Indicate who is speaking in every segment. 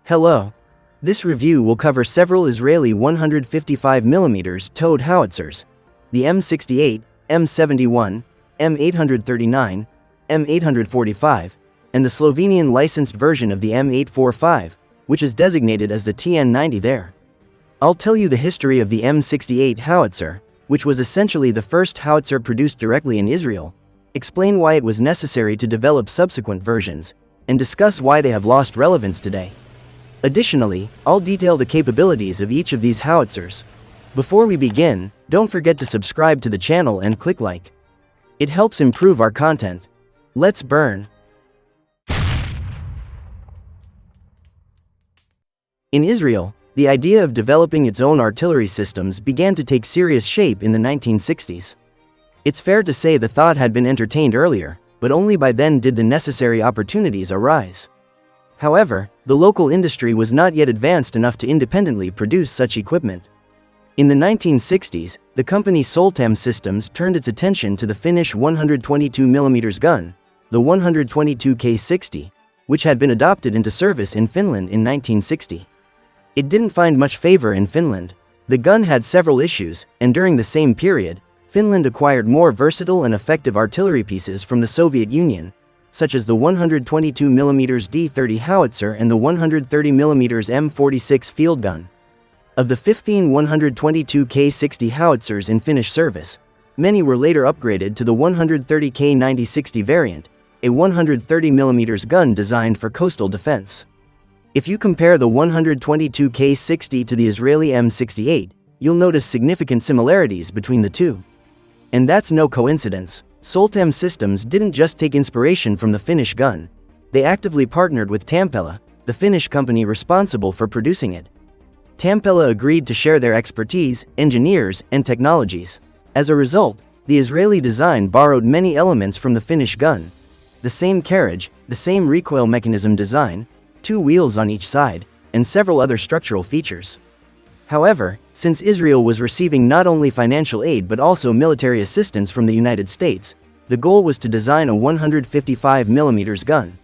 Speaker 1: Hello. This review will cover several Israeli 155mm towed howitzers, the M68, M71, M839, M845, and the Slovenian licensed version of the M845, which is designated as the TN90 there. I'll tell you the history of the M68 howitzer, which was essentially the first howitzer produced directly in Israel, explain why it was necessary to develop subsequent versions, and discuss why they have lost relevance today. Additionally, I'll detail the capabilities of each of these howitzers. Before we begin, don't forget to subscribe to the channel and click like. It helps improve our content. Let's burn. In Israel, the idea of developing its own artillery systems began to take serious shape in the 1960s. It's fair to say the thought had been entertained earlier, but only by then did the necessary opportunities arise. However, the local industry was not yet advanced enough to independently produce such equipment. In the 1960s, the company Soltem Systems turned its attention to the Finnish 122mm gun, the 122K60, which had been adopted into service in Finland in 1960. It didn't find much favor in Finland. The gun had several issues, and during the same period, Finland acquired more versatile and effective artillery pieces from the Soviet Union, such as the 122mm D-30 howitzer and the 130mm M46 field gun. Of the 15 122K60 howitzers in Finnish service, many were later upgraded to the 130K9060 variant, a 130mm gun designed for coastal defense. If you compare the 122K60 to the Israeli M68, you'll notice significant similarities between the two. And that's no coincidence. Soltem Systems didn't just take inspiration from the Finnish gun, they actively partnered with Tampella, the Finnish company responsible for producing it. Tampella agreed to share their expertise, engineers, and technologies. As a result, the Israeli design borrowed many elements from the Finnish gun. The same carriage, the same recoil mechanism design, 2 wheels on each side, and several other structural features. However, since Israel was receiving not only financial aid but also military assistance from the United States, the goal was to design a 155mm gun.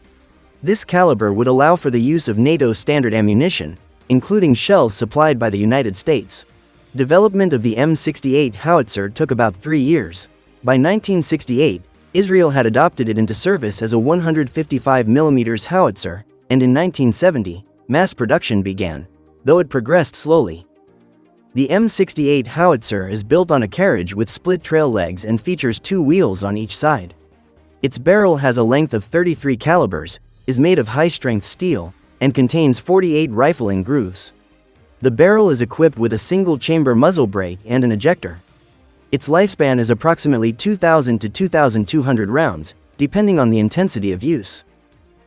Speaker 1: This caliber would allow for the use of NATO standard ammunition, including shells supplied by the United States. Development of the M68 howitzer took about 3 years. By 1968, Israel had adopted it into service as a 155mm howitzer, and in 1970, mass production began, though it progressed slowly. The M68 howitzer is built on a carriage with split trail legs and features 2 wheels on each side. Its barrel has a length of 33 calibers, is made of high-strength steel, and contains 48 rifling grooves. The barrel is equipped with a single-chamber muzzle brake and an ejector. Its lifespan is approximately 2,000 to 2,200 rounds, depending on the intensity of use.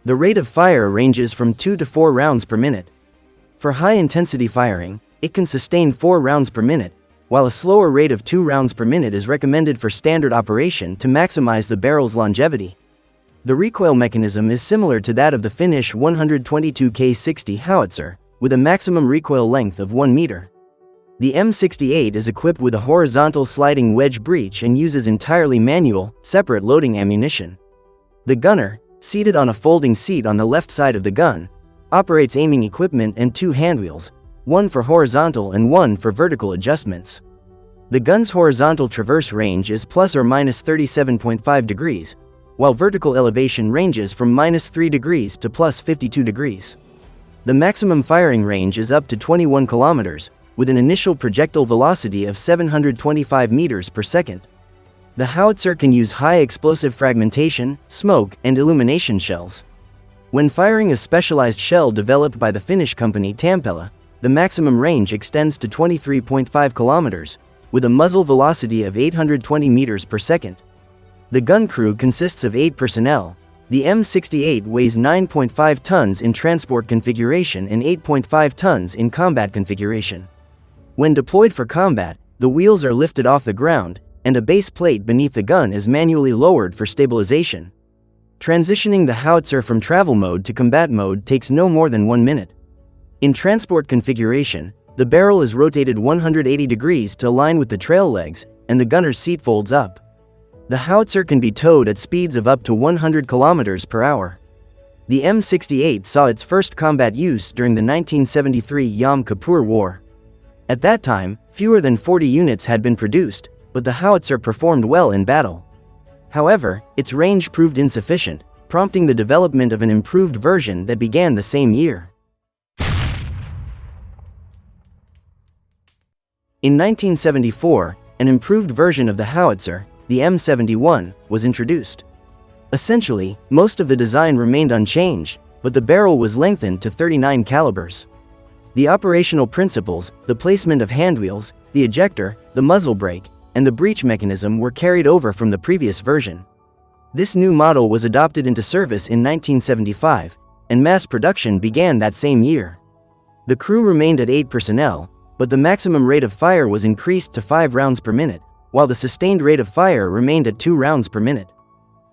Speaker 1: The rate of fire ranges from 2 to 4 rounds per minute. For high-intensity firing, it can sustain 4 rounds per minute, while a slower rate of 2 rounds per minute is recommended for standard operation to maximize the barrel's longevity. The recoil mechanism is similar to that of the Finnish 122K60 howitzer, with a maximum recoil length of 1 meter. The M68 is equipped with a horizontal sliding wedge breech and uses entirely manual, separate loading ammunition. The gunner, seated on a folding seat on the left side of the gun, operates aiming equipment and 2 handwheels, one for horizontal and one for vertical adjustments. The gun's horizontal traverse range is plus or minus 37.5 degrees, while vertical elevation ranges from minus 3 degrees to plus 52 degrees. The maximum firing range is up to 21 kilometers, with an initial projectile velocity of 725 meters per second. The howitzer can use high explosive fragmentation, smoke, and illumination shells. When firing a specialized shell developed by the Finnish company Tampella, the maximum range extends to 23.5 kilometers, with a muzzle velocity of 820 meters per second. The gun crew consists of 8 personnel. The M68 weighs 9.5 tons in transport configuration and 8.5 tons in combat configuration. When deployed for combat, the wheels are lifted off the ground, and a base plate beneath the gun is manually lowered for stabilization. Transitioning the howitzer from travel mode to combat mode takes no more than 1 minute. In transport configuration, the barrel is rotated 180 degrees to align with the trail legs, and the gunner's seat folds up. The howitzer can be towed at speeds of up to 100 km/h. The M68 saw its first combat use during the 1973 Yom Kippur War. At that time, fewer than 40 units had been produced, but the howitzer performed well in battle. However, its range proved insufficient, prompting the development of an improved version that began the same year. In 1974, an improved version of the howitzer, the M71, was introduced. Essentially, most of the design remained unchanged, but the barrel was lengthened to 39 calibers. The operational principles, the placement of handwheels, the ejector, the muzzle brake, and the breech mechanism were carried over from the previous version. This new model was adopted into service in 1975, and mass production began that same year. The crew remained at 8 personnel, but the maximum rate of fire was increased to 5 rounds per minute, while the sustained rate of fire remained at 2 rounds per minute.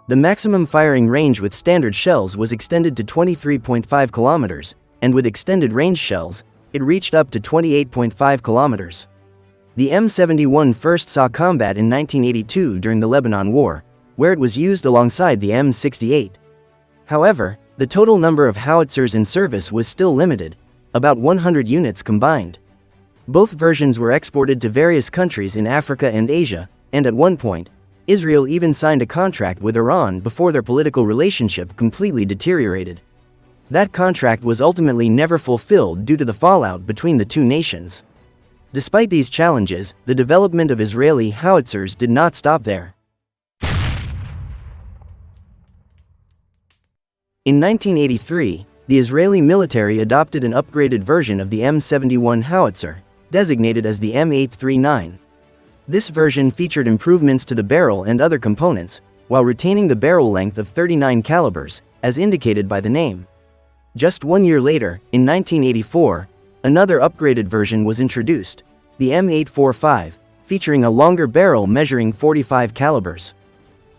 Speaker 1: The maximum firing range with standard shells was extended to 23.5 kilometers, and with extended range shells, it reached up to 28.5 kilometers. The M71 first saw combat in 1982 during the Lebanon War, where it was used alongside the M68. However, the total number of howitzers in service was still limited, about 100 units combined. Both versions were exported to various countries in Africa and Asia, and at one point, Israel even signed a contract with Iran before their political relationship completely deteriorated. That contract was ultimately never fulfilled due to the fallout between the two nations. Despite these challenges, the development of Israeli howitzers did not stop there. In 1983, the Israeli military adopted an upgraded version of the M71 howitzer, designated as the M839. This version featured improvements to the barrel and other components, while retaining the barrel length of 39 calibers, as indicated by the name. Just 1 year later, in 1984, another upgraded version was introduced, the M845, featuring a longer barrel measuring 45 calibers.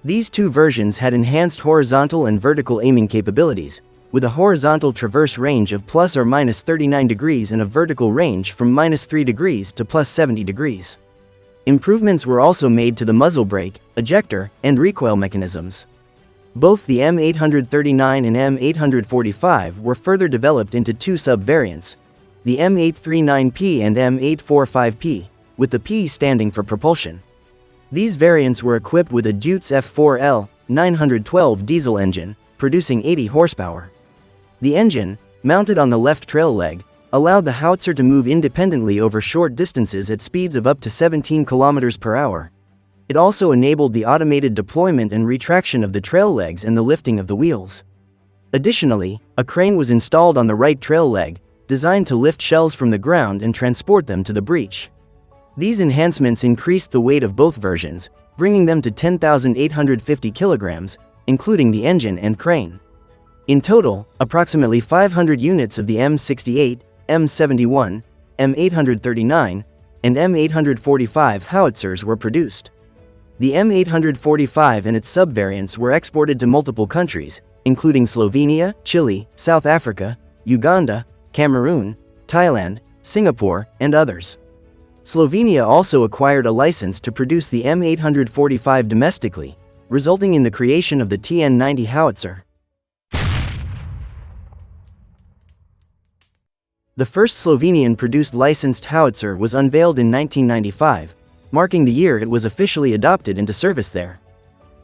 Speaker 1: These two versions had enhanced horizontal and vertical aiming capabilities, with a horizontal traverse range of plus or minus 39 degrees and a vertical range from minus 3 degrees to plus 70 degrees. Improvements were also made to the muzzle brake, ejector, and recoil mechanisms. Both the M839 and M845 were further developed into two sub-variants, the M839P and M845P, with the P standing for propulsion. These variants were equipped with a Deutz F4L 912 diesel engine, producing 80 horsepower. The engine, mounted on the left trail leg, allowed the howitzer to move independently over short distances at speeds of up to 17 km per hour. It also enabled the automated deployment and retraction of the trail legs and the lifting of the wheels. Additionally, a crane was installed on the right trail leg, designed to lift shells from the ground and transport them to the breech. These enhancements increased the weight of both versions, bringing them to 10,850 kilograms, including the engine and crane. In total, approximately 500 units of the M68, M71, M839, and M845 howitzers were produced. The M845 and its subvariants were exported to multiple countries, including Slovenia, Chile, South Africa, Uganda, Cameroon, Thailand, Singapore, and others. Slovenia also acquired a license to produce the M845 domestically, resulting in the creation of the TN90 howitzer. The first Slovenian-produced licensed howitzer was unveiled in 1995, marking the year it was officially adopted into service there.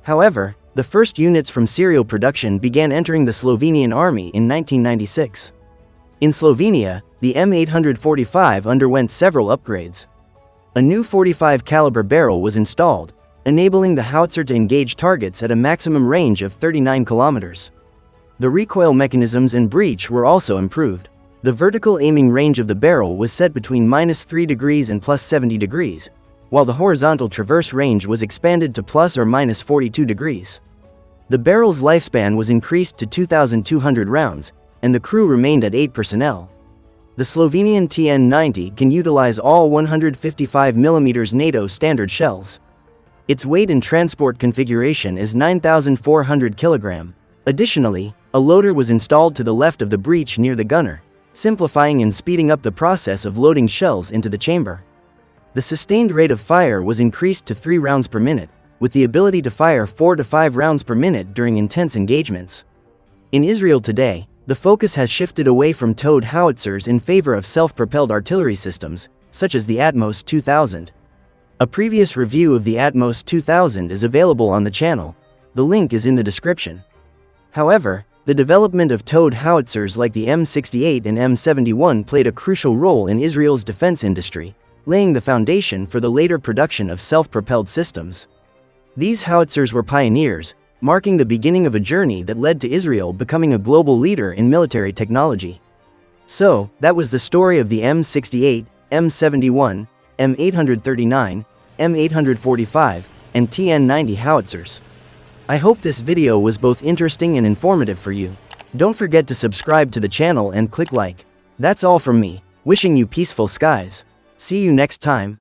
Speaker 1: However, the first units from serial production began entering the Slovenian army in 1996. In Slovenia, the M845 underwent several upgrades. A new 45 caliber barrel was installed, enabling the howitzer to engage targets at a maximum range of 39 kilometers. The recoil mechanisms and breech were also improved. The vertical aiming range of the barrel was set between minus 3 degrees and plus 70 degrees, while the horizontal traverse range was expanded to plus or minus 42 degrees. The barrel's lifespan was increased to 2,200 rounds, and the crew remained at 8 personnel. The Slovenian TN90 can utilize all 155mm NATO standard shells. Its weight and transport configuration is 9,400 kg. Additionally, a loader was installed to the left of the breech near the gunner, simplifying and speeding up the process of loading shells into the chamber. The sustained rate of fire was increased to 3 rounds per minute, with the ability to fire 4 to 5 rounds per minute during intense engagements. In Israel today, the focus has shifted away from towed howitzers in favor of self-propelled artillery systems, such as the Atmos 2000. A previous review of the Atmos 2000 is available on the channel. The link is in the description. However, the development of towed howitzers like the M68 and M71 played a crucial role in Israel's defense industry, laying the foundation for the later production of self-propelled systems. These howitzers were pioneers, marking the beginning of a journey that led to Israel becoming a global leader in military technology. So, that was the story of the M68, M71, M839, M845, and TN90 howitzers. I hope this video was both interesting and informative for you. Don't forget to subscribe to the channel and click like. That's all from me, wishing you peaceful skies. See you next time.